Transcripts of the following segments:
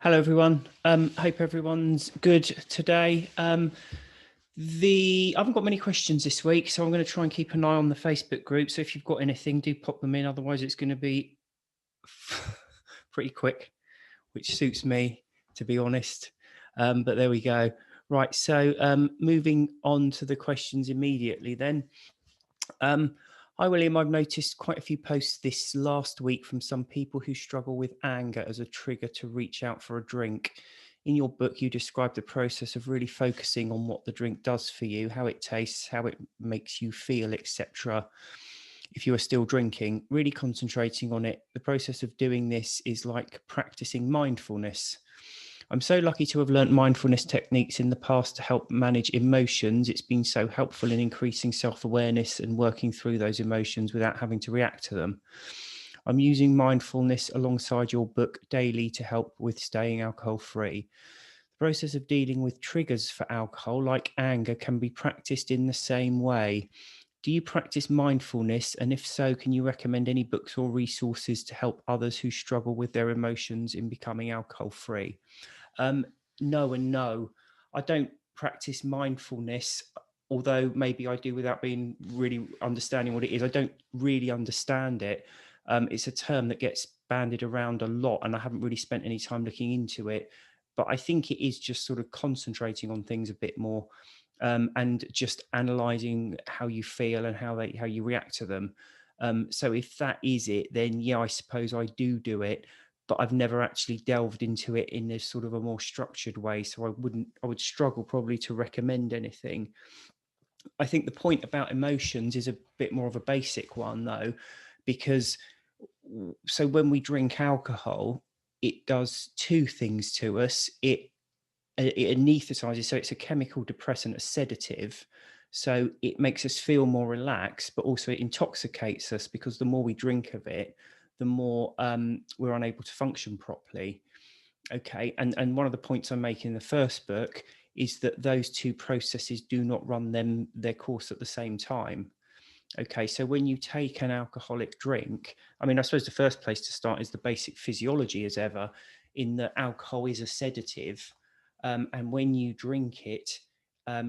Hello, everyone. Hope everyone's good today. I haven't got many questions this week, so I'm going to try and keep an eye on the Facebook group. So if you've got anything, do pop them in. Otherwise, it's going to be pretty quick, which suits me, to be honest. But there we go. Right. So moving on to the questions immediately then. Hi, William. I've noticed quite a few posts this last week from some people who struggle with anger as a trigger to reach out for a drink. In your book, you describe the process of really focusing on what the drink does for you, how it tastes, how it makes you feel, etc. If you are still drinking, really concentrating on it. The process of doing this is like practicing mindfulness. I'm so lucky to have learnt mindfulness techniques in the past to help manage emotions. It's been so helpful in increasing self-awareness and working through those emotions without having to react to them. I'm using mindfulness alongside your book daily to help with staying alcohol free. The process of dealing with triggers for alcohol, like anger, can be practiced in the same way. Do you practice mindfulness? And if so, can you recommend any books or resources to help others who struggle with their emotions in becoming alcohol free? Um, no and no. I don't practice mindfulness, although maybe I do without being really understanding what it is. I don't really understand it. It's a term that gets bandied around a lot, and I haven't really spent any time looking into it. But I think it is just sort of concentrating on things a bit more, and just analysing how you feel and how you react to them. So if that is it, then yeah, I suppose I do it, but I've never actually delved into it in this sort of a more structured way. So I would struggle probably to recommend anything. I think the point about emotions is a bit more of a basic one though, because so when we drink alcohol, it does two things to us. It anesthetizes, so it's a chemical depressant, a sedative. So it makes us feel more relaxed, but also it intoxicates us because the more we drink of it, the more we're unable to function properly. Okay, and one of the points I make in the first book is that those two processes do not run their course at the same time. Okay, so when you take an alcoholic drink, I mean, I suppose the first place to start is the basic physiology as ever, in that alcohol is a sedative. And when you drink it,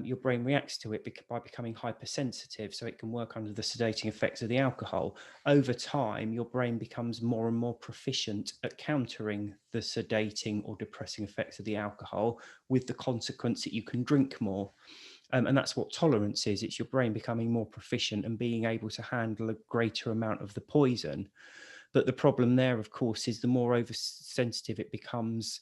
your brain reacts to it by becoming hypersensitive, so it can work under the sedating effects of the alcohol. Over time, your brain becomes more and more proficient at countering the sedating or depressing effects of the alcohol, with the consequence that you can drink more. And that's what tolerance is. It's your brain becoming more proficient and being able to handle a greater amount of the poison. But the problem there, of course, is the more oversensitive it becomes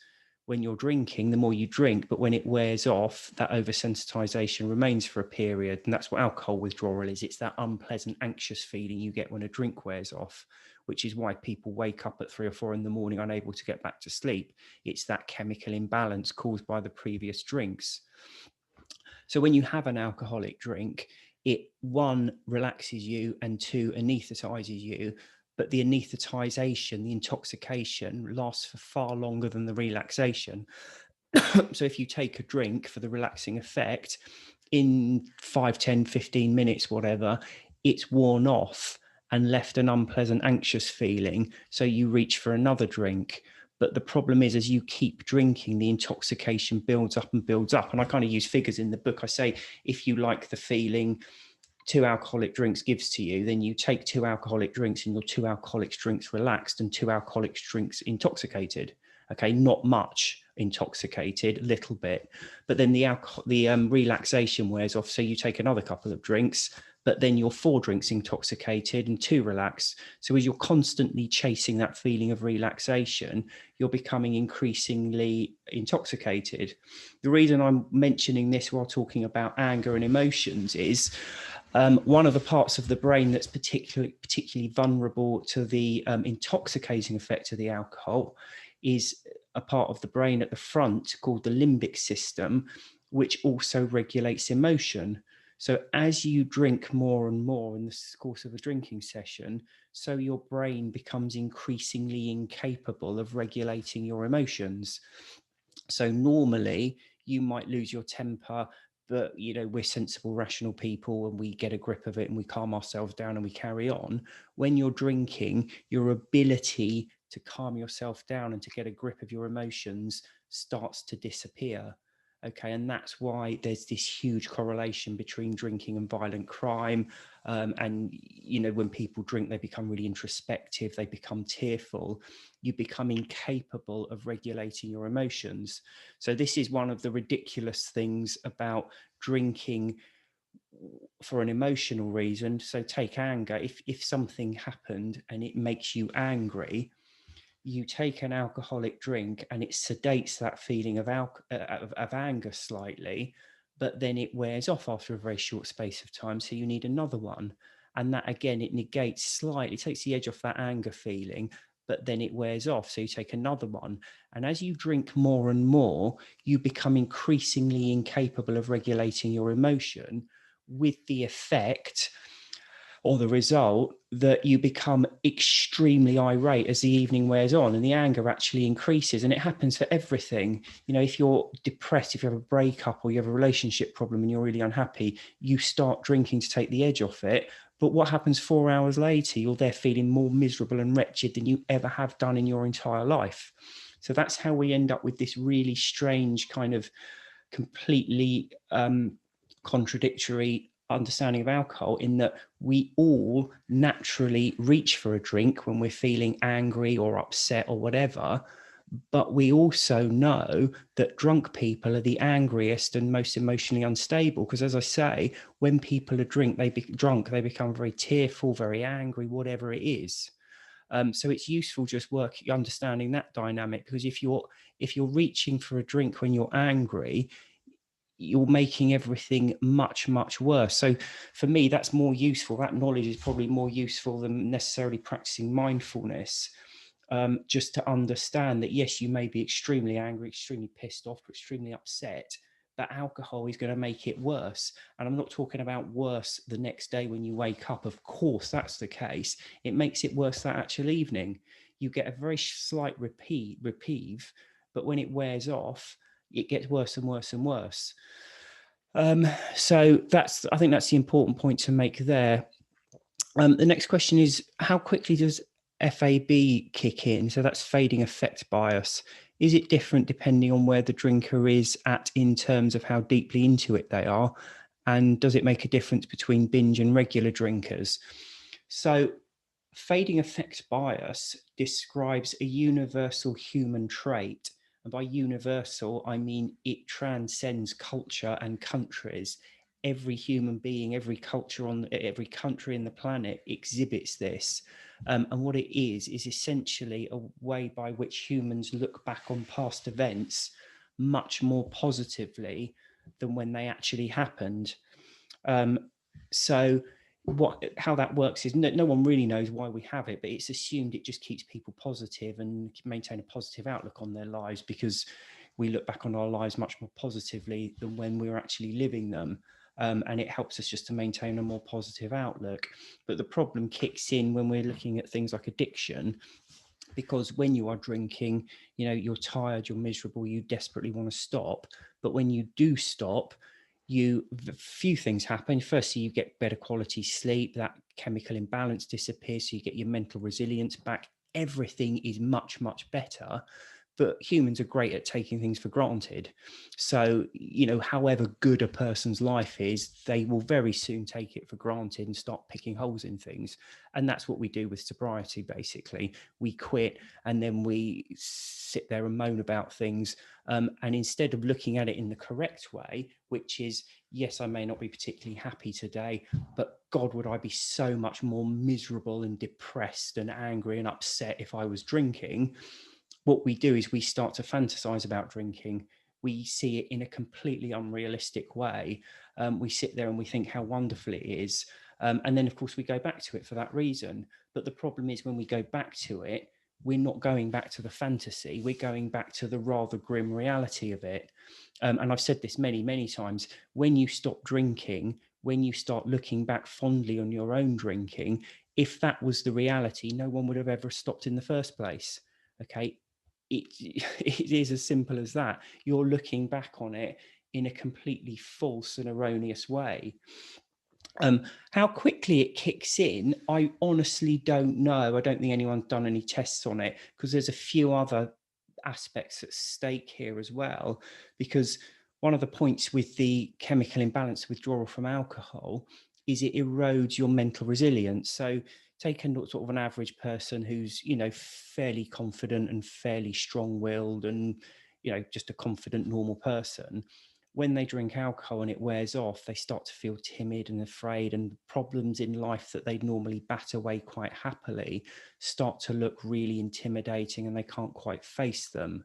when you're drinking, the more you drink. But when it wears off, that oversensitization remains for a period. And that's what alcohol withdrawal is. It's that unpleasant, anxious feeling you get when a drink wears off, which is why people wake up at 3 or 4 in the morning unable to get back to sleep. It's that chemical imbalance caused by the previous drinks. So when you have an alcoholic drink, it, one, relaxes you, and two, anesthetizes you. But the anesthetization, the intoxication, lasts for far longer than the relaxation. So if you take a drink for the relaxing effect, in 5, 10, 15 minutes, whatever, it's worn off and left an unpleasant, anxious feeling. So you reach for another drink. But the problem is, as you keep drinking, the intoxication builds up and builds up. And I kind of use figures in the book. I say, if you like the feeling 2 alcoholic drinks gives to you, then you take 2 alcoholic drinks and your 2 alcoholic drinks relaxed and 2 alcoholic drinks intoxicated. Okay, not much intoxicated, little bit, but then the relaxation wears off. So you take another couple of drinks, but then you're 4 drinks intoxicated and 2 relaxed. So as you're constantly chasing that feeling of relaxation, you're becoming increasingly intoxicated. The reason I'm mentioning this while talking about anger and emotions is one of the parts of the brain that's particularly vulnerable to the intoxicating effect of the alcohol is a part of the brain at the front called the limbic system, which also regulates emotion. So as you drink more and more in the course of a drinking session, so your brain becomes increasingly incapable of regulating your emotions. So normally you might lose your temper, but we're sensible, rational people, and we get a grip of it and we calm ourselves down and we carry on. When you're drinking, your ability to calm yourself down and to get a grip of your emotions starts to disappear. Okay, and that's why there's this huge correlation between drinking and violent crime. And, you know, when people drink, they become really introspective, they become tearful, you become incapable of regulating your emotions. So this is one of the ridiculous things about drinking for an emotional reason. So take anger. If something happened and it makes you angry, you take an alcoholic drink and it sedates that feeling of anger slightly, but then it wears off after a very short space of time. So you need another one. And that, again, it negates slightly, takes the edge off that anger feeling, but then it wears off. So you take another one. And as you drink more and more, you become increasingly incapable of regulating your emotion, with the effect or the result that you become extremely irate as the evening wears on, and the anger actually increases. And it happens for everything. You know, if you're depressed, if you have a breakup or you have a relationship problem and you're really unhappy, you start drinking to take the edge off it. But what happens 4 hours later? You're there feeling more miserable and wretched than you ever have done in your entire life. So that's how we end up with this really strange kind of completely contradictory understanding of alcohol, in that we all naturally reach for a drink when we're feeling angry or upset or whatever. But we also know that drunk people are the angriest and most emotionally unstable, because, as I say, when people are drunk, they become very tearful, very angry, whatever it is. So it's useful just understanding that dynamic, because if you're reaching for a drink when you're angry, you're making everything much, much worse. So for me, that's more useful. That knowledge is probably more useful than necessarily practicing mindfulness. Just to understand that, yes, you may be extremely angry, extremely pissed off, extremely upset, but alcohol is going to make it worse. And I'm not talking about worse the next day when you wake up. Of course, that's the case. It makes it worse that actual evening. You get a very slight reprieve, but when it wears off, it gets worse and worse and worse. So I think that's the important point to make there. The next question is, how quickly does FAB kick in? So that's fading effect bias. Is it different depending on where the drinker is at in terms of how deeply into it they are? And does it make a difference between binge and regular drinkers? So fading effect bias describes a universal human trait. And by universal, I mean it transcends culture and countries. Every human being, every every country in the planet exhibits this. And what it is essentially a way by which humans look back on past events much more positively than when they actually happened. So how that works is no one really knows why we have it, but it's assumed it just keeps people positive and maintain a positive outlook on their lives, because we look back on our lives much more positively than when we were actually living them. And it helps us just to maintain a more positive outlook. But the problem kicks in when we're looking at things like addiction, because when you are drinking, you know, you're tired, you're miserable, you desperately want to stop. But when you do stop, few things happen. Firstly, you get better quality sleep, that chemical imbalance disappears, so you get your mental resilience back. Everything is much, much better. But humans are great at taking things for granted. So, you know, however good a person's life is, they will very soon take it for granted and start picking holes in things. And that's what we do with sobriety, basically. We quit and then we sit there and moan about things. And instead of looking at it in the correct way, which is, yes, I may not be particularly happy today, but God, would I be so much more miserable and depressed and angry and upset if I was drinking? What we do is we start to fantasize about drinking. We see it in a completely unrealistic way. We sit there and we think how wonderful it is. And then, of course, we go back to it for that reason. But the problem is, when we go back to it, we're not going back to the fantasy. We're going back to the rather grim reality of it. And I've said this many, many times. When you stop drinking, when you start looking back fondly on your own drinking, if that was the reality, no one would have ever stopped in the first place. Okay. It is as simple as that. You're looking back on it in a completely false and erroneous way. How quickly it kicks in, I honestly don't know. I don't think anyone's done any tests on it, because there's a few other aspects at stake here as well. Because one of the points with the chemical imbalance withdrawal from alcohol is it erodes your mental resilience. So take a sort of an average person who's, fairly confident and fairly strong-willed and, just a confident, normal person. When they drink alcohol and it wears off, they start to feel timid and afraid, and problems in life that they'd normally bat away quite happily start to look really intimidating, and they can't quite face them.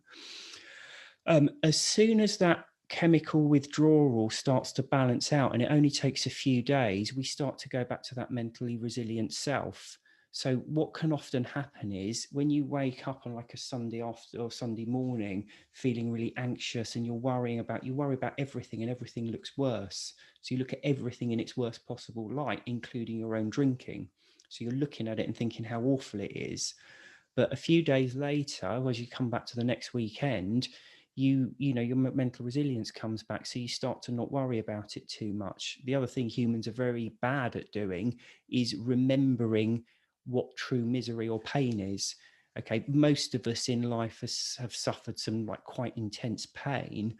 As soon as that chemical withdrawal starts to balance out, and it only takes a few days, we start to go back to that mentally resilient self. So what can often happen is when you wake up on like a Sunday after or Sunday morning feeling really anxious, and you worry about everything, and everything looks worse. So you look at everything in its worst possible light, including your own drinking. So you're looking at it and thinking how awful it is. But a few days later, as you come back to the next weekend, your mental resilience comes back, so you start to not worry about it too much. The other thing humans are very bad at doing is remembering what true misery or pain is. Okay, most of us in life have suffered some like quite intense pain,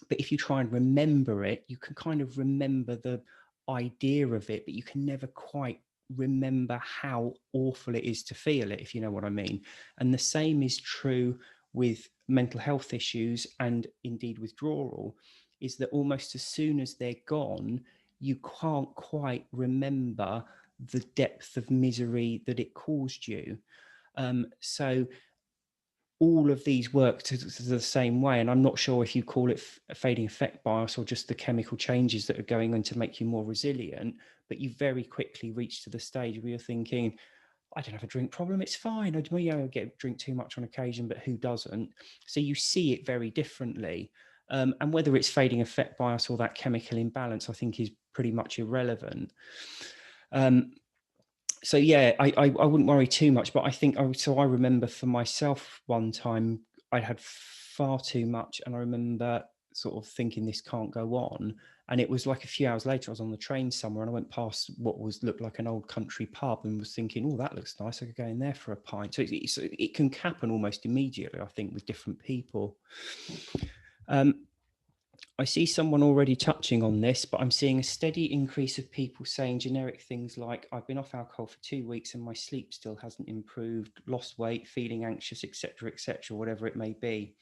but if you try and remember it, you can kind of remember the idea of it, but you can never quite remember how awful it is to feel it, if you know what I mean. And the same is true with mental health issues, and indeed withdrawal, is that almost as soon as they're gone, you can't quite remember the depth of misery that it caused you. So all of these work to the same way. And I'm not sure if you call it a fading effect bias or just the chemical changes that are going on to make you more resilient, but you very quickly reach to the stage where you're thinking, I don't have a drink problem, it's fine. I get drink too much on occasion, but who doesn't? So you see it very differently. And whether it's fading effect bias or that chemical imbalance, I think is pretty much irrelevant. So yeah, I wouldn't worry too much, but I think I remember for myself one time I had far too much, and I remember sort of thinking this can't go on. And it was like a few hours later, I was on the train somewhere, and I went past what looked like an old country pub, and was thinking, oh, that looks nice, I could go in there for a pint. So it can happen almost immediately, I think, with different people. I see someone already touching on this, but I'm seeing a steady increase of people saying generic things like, I've been off alcohol for 2 weeks and my sleep still hasn't improved, lost weight, feeling anxious, etc., whatever it may be.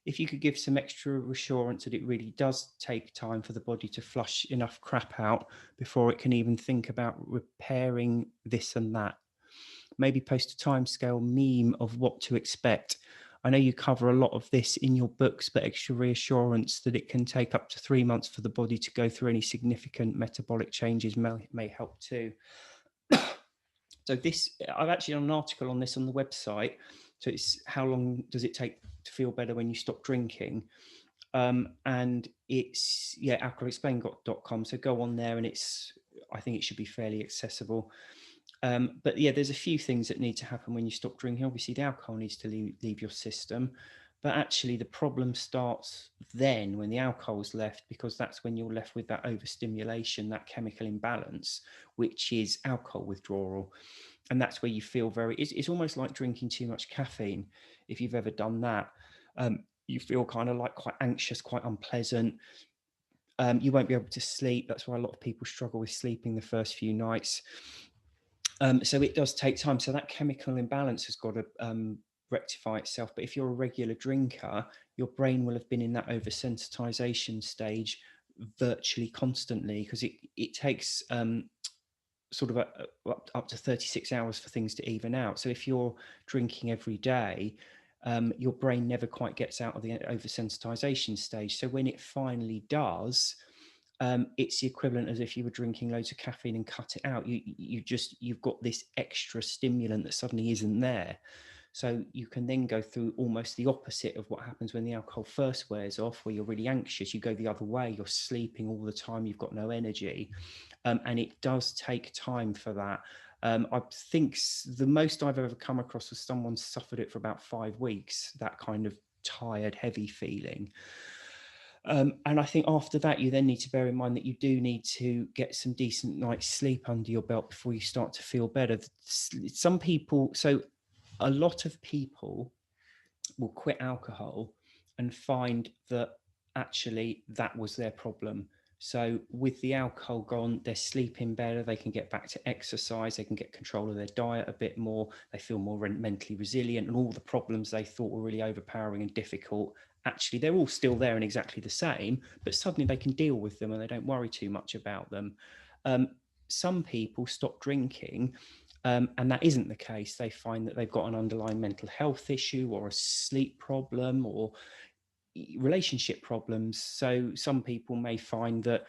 If you could give some extra reassurance that it really does take time for the body to flush enough crap out before it can even think about repairing this and that. Maybe post a timescale meme of what to expect. I know you cover a lot of this in your books, but extra reassurance that it can take up to 3 months for the body to go through any significant metabolic changes may help too. So I've actually done an article on this on the website. So it's how long does it take to feel better when you stop drinking? And it's alcoholexplained.com. So go on there, and I think it should be fairly accessible. But yeah, there's a few things that need to happen when you stop drinking. Obviously, the alcohol needs to leave your system, but actually the problem starts then when the alcohol's left, because that's when you're left with that overstimulation, that chemical imbalance, which is alcohol withdrawal. And that's where you feel it's almost like drinking too much caffeine. If you've ever done that, you feel kind of like quite anxious, quite unpleasant. You won't be able to sleep. That's why a lot of people struggle with sleeping the first few nights. So it does take time. So that chemical imbalance has got to rectify itself. But if you're a regular drinker, your brain will have been in that oversensitization stage virtually constantly, because it takes sort of up to 36 hours for things to even out. So if you're drinking every day, your brain never quite gets out of the oversensitization stage. So when it finally does, it's the equivalent as if you were drinking loads of caffeine and cut it out. You've got this extra stimulant that suddenly isn't there. So you can then go through almost the opposite of what happens when the alcohol first wears off, where you're really anxious. You go the other way, you're sleeping all the time, you've got no energy. And it does take time for that. I think the most I've ever come across was someone suffered it for about 5 weeks, that kind of tired, heavy feeling. And I think after that, you then need to bear in mind that you do need to get some decent night's sleep under your belt before you start to feel better. Some people, so a lot of people will quit alcohol and find that actually that was their problem. So with the alcohol gone, they're sleeping better, they can get back to exercise, they can get control of their diet a bit more, they feel more mentally resilient, and all the problems they thought were really overpowering and difficult, actually they're all still there and exactly the same, but suddenly they can deal with them and they don't worry too much about them. Some people stop drinking, and that isn't the case. They find that they've got an underlying mental health issue or a sleep problem or relationship problems. So some people may find that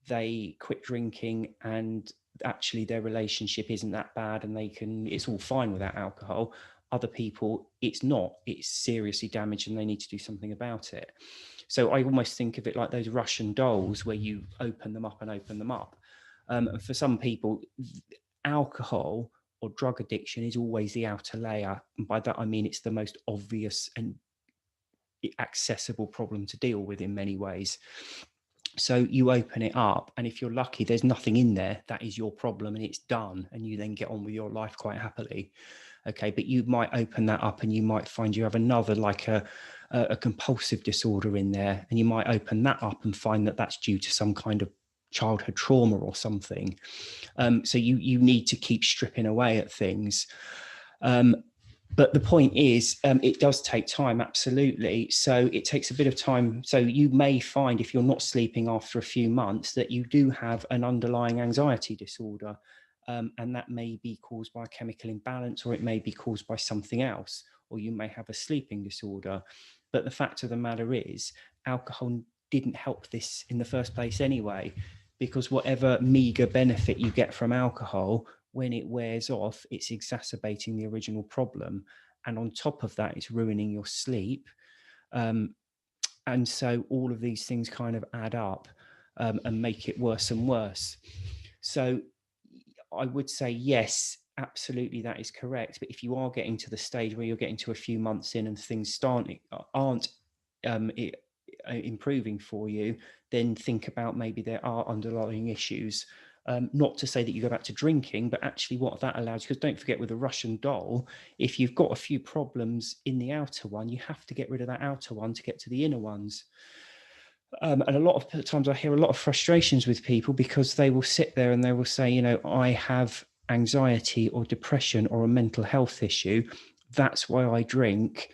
they quit drinking and actually their relationship isn't that bad and it's all fine without alcohol. Other people, it's not, it's seriously damaged and they need to do something about it. So I almost think of it like those Russian dolls where you open them up and open them up. And for some people, alcohol or drug addiction is always the outer layer. And by that, I mean it's the most obvious and accessible problem to deal with in many ways. So you open it up, and if you're lucky, there's nothing in there. That is your problem, and it's done. And you then get on with your life quite happily. Okay, but you might open that up, and you might find you have another, like a compulsive disorder in there, and you might open that up and find that that's due to some kind of childhood trauma or something. So you need to keep stripping away at things. But the point is, it does take time, absolutely. So it takes a bit of time. So you may find, if you're not sleeping after a few months, that you do have an underlying anxiety disorder. And that may be caused by a chemical imbalance, or it may be caused by something else, or you may have a sleeping disorder. But the fact of the matter is, alcohol didn't help this in the first place anyway, because whatever meager benefit you get from alcohol, when it wears off, it's exacerbating the original problem. And on top of that, it's ruining your sleep. And so all of these things kind of add up and make it worse and worse. So I would say, yes, absolutely, that is correct. But if you are getting to the stage where you're getting to a few months in and things aren't improving for you, then think about maybe there are underlying issues. Not to say that you go back to drinking, but actually what that allows, because don't forget with a Russian doll, if you've got a few problems in the outer one, you have to get rid of that outer one to get to the inner ones. And a lot of times I hear a lot of frustrations with people because they will sit there and they will say, you know, I have anxiety or depression or a mental health issue. That's why I drink.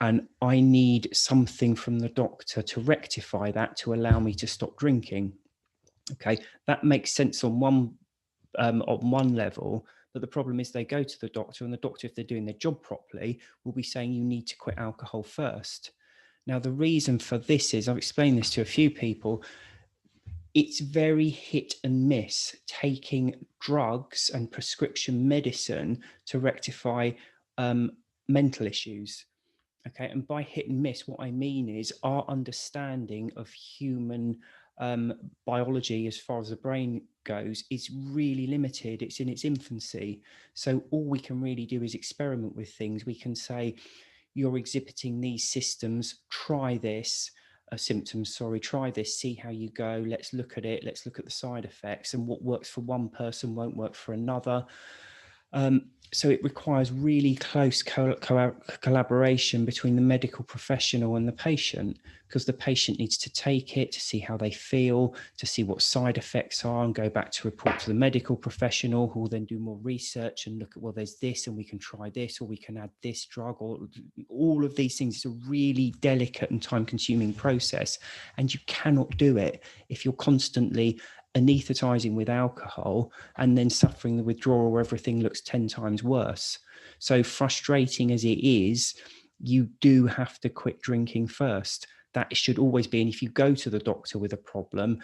And I need something from the doctor to rectify that, to allow me to stop drinking. Okay, that makes sense on one level, but the problem is they go to the doctor, and the doctor, if they're doing their job properly, will be saying you need to quit alcohol first. Now, the reason for this is, I've explained this to a few people, it's very hit and miss taking drugs and prescription medicine to rectify mental issues. Okay, and by hit and miss, what I mean is our understanding of human biology as far as the brain goes is really limited. It's in its infancy. So all we can really do is experiment with things. We can say, you're exhibiting these systems, try this, symptoms, sorry, try this, see how you go, let's look at it, let's look at the side effects, and what works for one person won't work for another. So it requires really close collaboration between the medical professional and the patient, because the patient needs to take it to see how they feel, to see what side effects are, and go back to report to the medical professional, who will then do more research and look at, well, there's this and we can try this, or we can add this drug, or all of these things. It's a really delicate and time-consuming process, and you cannot do it if you're constantly anesthetizing with alcohol and then suffering the withdrawal where everything looks 10 times worse. So frustrating as it is, you do have to quit drinking first. That should always be. And if you go to the doctor with a problem,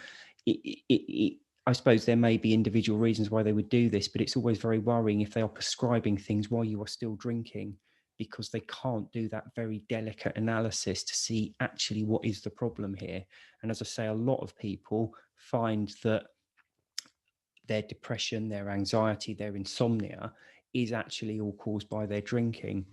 I suppose there may be individual reasons why they would do this, but it's always very worrying if they are prescribing things while you are still drinking, because they can't do that very delicate analysis to see actually what is the problem here. And as I say, a lot of people find that their depression, their anxiety, their insomnia is actually all caused by their drinking.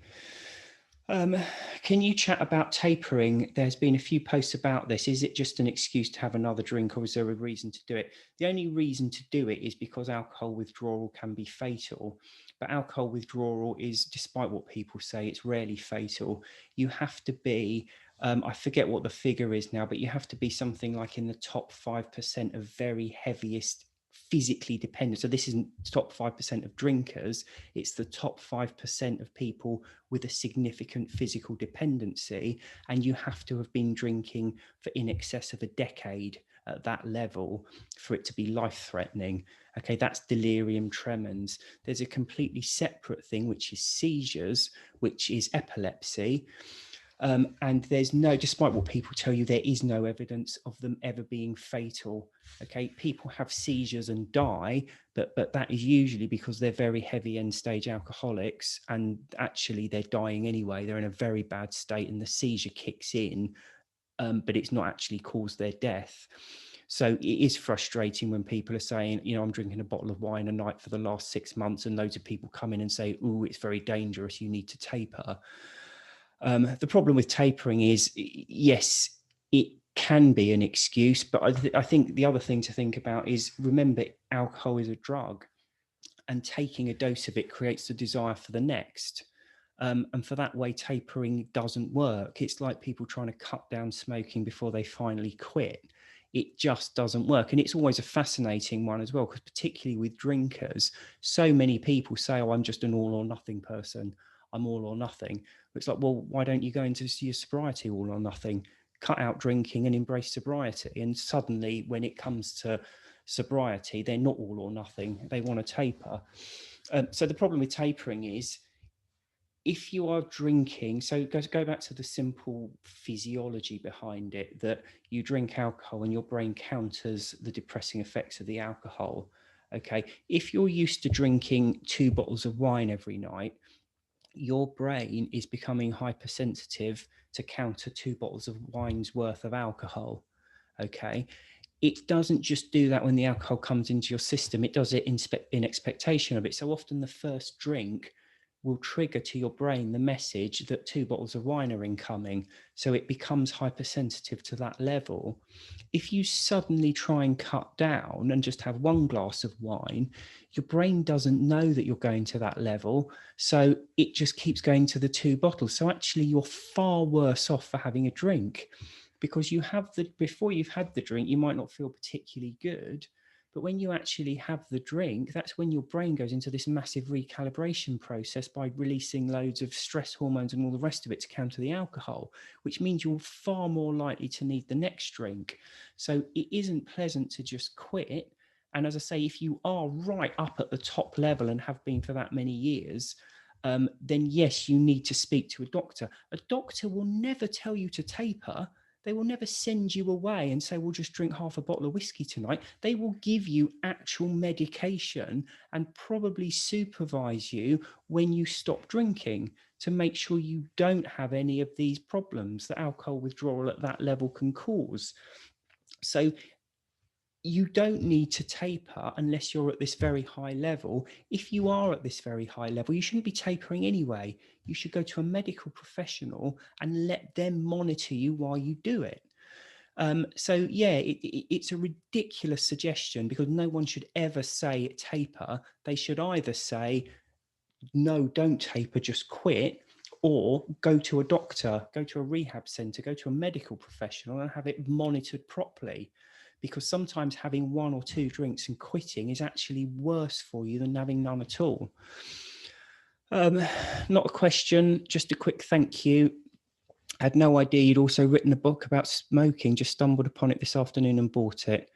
Can you chat about tapering? There's been a few posts about this. Is it just an excuse to have another drink, or is there a reason to do it? The only reason to do it is because alcohol withdrawal can be fatal. But alcohol withdrawal is, despite what people say, it's rarely fatal. You have to be, I forget what the figure is now, but you have to be something like in the top 5% of very heaviest physically dependent. So this isn't top 5% of drinkers, it's the top 5% of people with a significant physical dependency, and you have to have been drinking for in excess of a decade at that level for it to be life-threatening. Okay, that's delirium tremens. There's a completely separate thing, which is seizures, which is epilepsy. And there's no, despite what people tell you, there is no evidence of them ever being fatal. Okay, people have seizures and die, but that is usually because they're very heavy end stage alcoholics, and actually they're dying anyway. They're in a very bad state, and the seizure kicks in, but it's not actually caused their death. So it is frustrating when people are saying, you know, I'm drinking a bottle of wine a night for the last 6 months, and loads of people come in and say, oh, it's very dangerous, you need to taper. The problem with tapering is, yes, it can be an excuse, but I think the other thing to think about is, remember, alcohol is a drug, and taking a dose of it creates the desire for the next. And for that way, tapering doesn't work. It's like people trying to cut down smoking before they finally quit. It just doesn't work. And it's always a fascinating one as well, because particularly with drinkers, so many people say, oh, I'm just an all or nothing person. I'm all or nothing. It's like, well, why don't you go into your sobriety all or nothing? Cut out drinking and embrace sobriety. And suddenly, when it comes to sobriety, they're not all or nothing. They want to taper. So the problem with tapering is, if you are drinking, so go back to the simple physiology behind it, that you drink alcohol and your brain counters the depressing effects of the alcohol. Okay, if you're used to drinking 2 bottles of wine every night, your brain is becoming hypersensitive to counter 2 bottles of wine's worth of alcohol. Okay, it doesn't just do that when the alcohol comes into your system, it does it in expectation of it. So often the first drink will trigger to your brain the message that 2 bottles of wine are incoming. So it becomes hypersensitive to that level. If you suddenly try and cut down and just have 1 glass of wine, your brain doesn't know that you're going to that level. So it just keeps going to the 2 bottles. So actually you're far worse off for having a drink, because you have before you've had the drink, you might not feel particularly good. But when you actually have the drink, that's when your brain goes into this massive recalibration process by releasing loads of stress hormones and all the rest of it to counter the alcohol, which means you're far more likely to need the next drink. So it isn't pleasant to just quit. And as I say, if you are right up at the top level and have been for that many years, then yes, you need to speak to a doctor. A doctor will never tell you to taper. They will never send you away and say, we'll just drink half a bottle of whiskey tonight. They will give you actual medication and probably supervise you when you stop drinking to make sure you don't have any of these problems that alcohol withdrawal at that level can cause. So you don't need to taper unless you're at this very high level. If you are at this very high level, you shouldn't be tapering anyway. You should go to a medical professional and let them monitor you while you do it. So yeah, it's a ridiculous suggestion, because no one should ever say taper. They should either say, no, don't taper, just quit, or go to a doctor, go to a rehab center, go to a medical professional and have it monitored properly. Because sometimes having 1 or 2 drinks and quitting is actually worse for you than having none at all. Not a question, just a quick thank you. I had no idea you'd also written a book about smoking, just stumbled upon it this afternoon and bought it.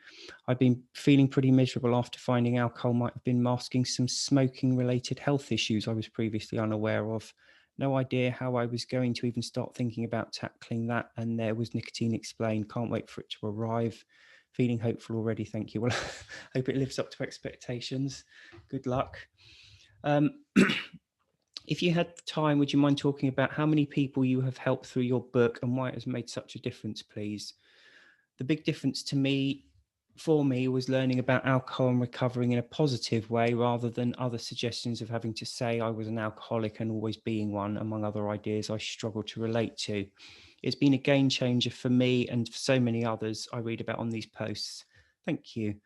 I've been feeling pretty miserable after finding alcohol might have been masking some smoking related health issues I was previously unaware of. No idea how I was going to even start thinking about tackling that, and there was Nicotine Explained. Can't wait for it to arrive. Feeling hopeful already, thank you. Well, I hope it lives up to expectations. Good luck. If you had time, would you mind talking about how many people you have helped through your book and why it has made such a difference, please? The big difference to me for me was learning about alcohol and recovering in a positive way rather than other suggestions of having to say I was an alcoholic and always being one, among other ideas I struggle to relate to. It's been a game changer for me and for so many others I read about on these posts. Thank you.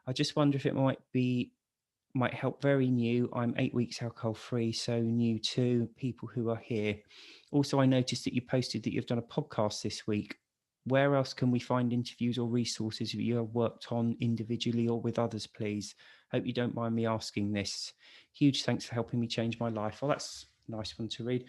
I just wonder if it might help. Very new. I'm 8 weeks alcohol free, so new to people who are here. Also, I noticed that you posted that you've done a podcast this week. Where else can we find interviews or resources that you have worked on individually or with others, please? Hope you don't mind me asking this. Huge thanks for helping me change my life. Well, that's a nice one to read.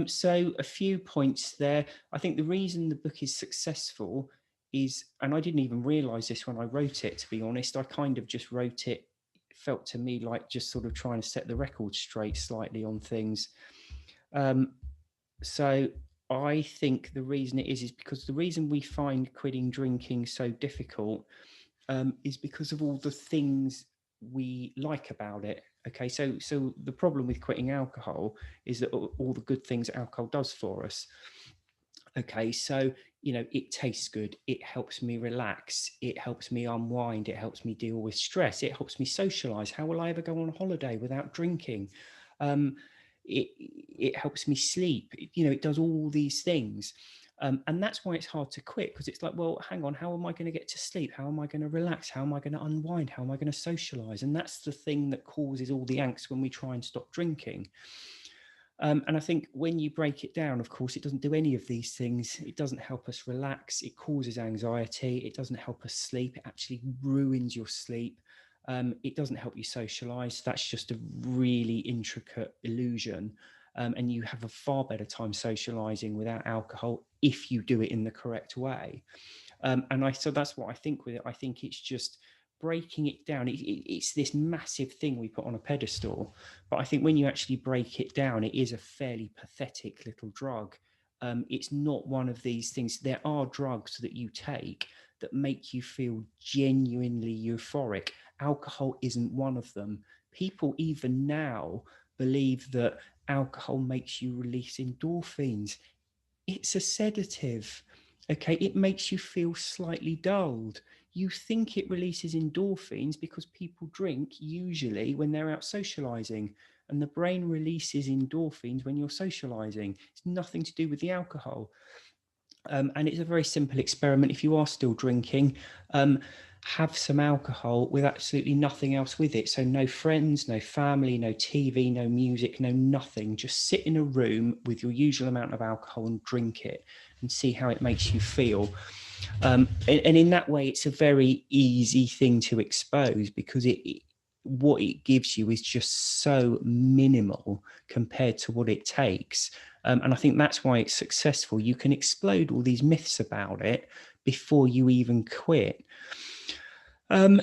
So a few points there. I think the reason the book is successful is, and I didn't even realize this when I wrote it, to be honest, I kind of just wrote it, felt to me like just sort of trying to set the record straight slightly on things. So I think the reason it is because the reason we find quitting drinking so difficult is because of all the things we like about it. Okay, so the problem with quitting alcohol is that all the good things alcohol does for us. Okay, so it tastes good, it helps me relax, it helps me unwind, it helps me deal with stress, it helps me socialize. How will I ever go on holiday without drinking? It helps me sleep. It does all these things. And that's why it's hard to quit, because it's like, well, hang on, how am I going to get to sleep? How am I going to relax? How am I going to unwind? How am I going to socialize? And that's the thing that causes all the angst when we try and stop drinking. And I think when you break it down, of course, it doesn't do any of these things. It doesn't help us relax. It causes anxiety. It doesn't help us sleep. It actually ruins your sleep. It doesn't help you socialize. That's just a really intricate illusion. And you have a far better time socializing without alcohol if you do it in the correct way. So that's what I think with it. I think it's just breaking it down. It's this massive thing we put on a pedestal, but I think when you actually break it down, it is a fairly pathetic little drug. It's not one of these things. There are drugs that you take that make you feel genuinely euphoric. Alcohol isn't one of them. People even now believe that alcohol makes you release endorphins. It's a sedative. Okay, it makes you feel slightly dulled. You think it releases endorphins because people drink usually when they're out socializing, and the brain releases endorphins when you're socializing. It's nothing to do with the alcohol. And it's a very simple experiment. If you are still drinking, have some alcohol with absolutely nothing else with it. So no friends, no family, no TV, no music, no nothing. Just sit in a room with your usual amount of alcohol and drink it and see how it makes you feel. And in that way, it's a very easy thing to expose, because what it gives you is just so minimal compared to what it takes. And I think that's why it's successful. You can explode all these myths about it before you even quit.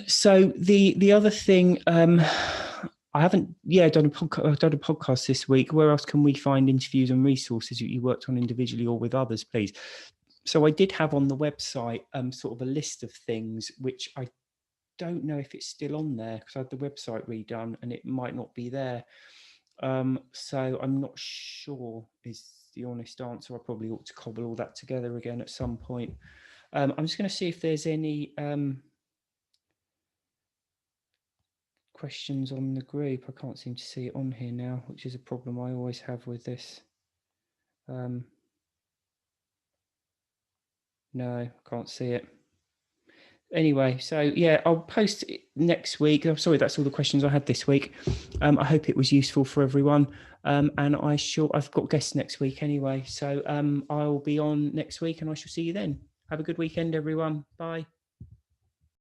So the other thing, I haven't done a podcast this week. Where else can we find interviews and resources that you worked on individually or with others, please? So I did have on the website sort of a list of things, which I don't know if it's still on there, because I had the website redone and it might not be there. So I'm not sure is the honest answer. I probably ought to cobble all that together again at some point. I'm just going to see if there's any questions on the group. I can't seem to see it on here now, which is a problem I always have with this. No, can't see it. Anyway, so yeah, I'll post it next week. I'm sorry, that's all the questions I had this week. I hope it was useful for everyone. And I've got guests next week anyway. So I'll be on next week and I shall see you then. Have a good weekend, everyone. Bye.